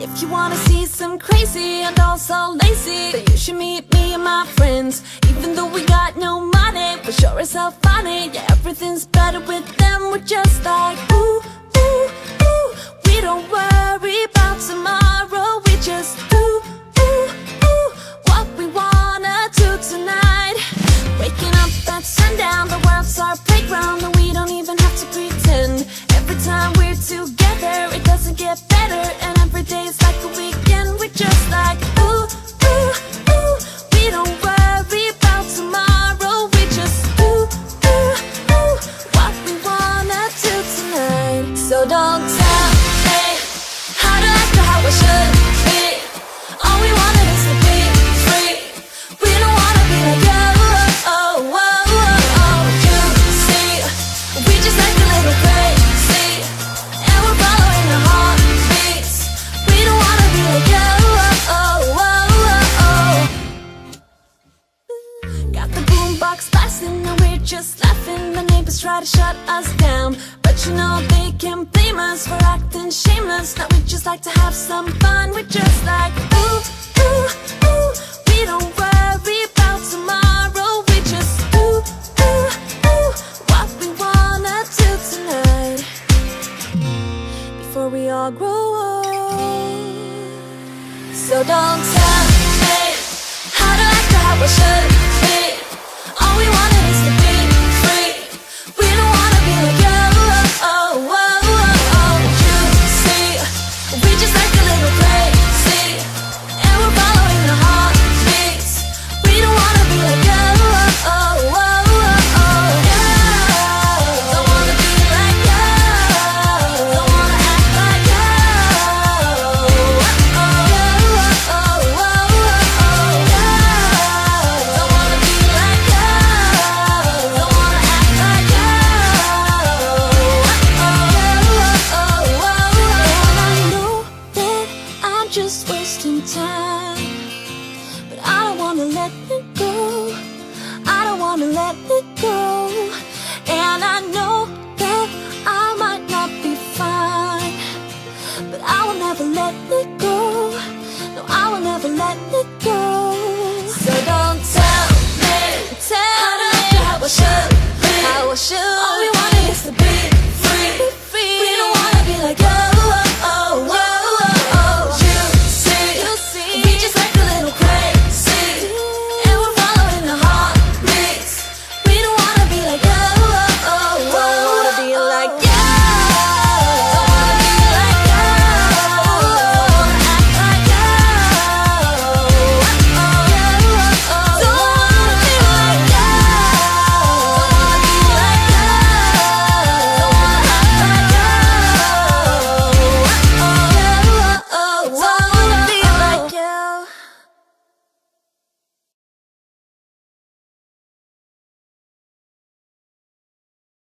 If you wanna see some crazy and also lazy, then you should meet me and my friends. Even though we got no money, we're sure as hell funny. Yeah, everything's better with them. We're just like ooh, ooh, ooh. We don't worry about tomorrow. We just ooh, ooh, ooh. What we wanna do tonight. Waking up at sundown, the world's our playground, and we don't even have to pretend. Every time we're together, it doesn't get better, and every day's like a weekend. We're just like ooh, ooh, ooh. We don't worry about tomorrow. We just ooh, ooh, ooh. What we wanna do tonight. So don't tell me how to act or how I should be. All we wanted is to be free. We don't wanna be like you. We just like a little crazy, and we're following our heartbeats. We don't wanna be like you. Got the boombox blasting and we're just laughing. The neighbors try to shut us down, but you know they can't blame us for acting shameless. Now we just like to have some fun. We're just like ooh, ooh, ooh. We don't worry about tomorrow. We just ooh, ooh, ooh. What we wanna do tonight, before we all grow old. So don't tell me how to act or how I should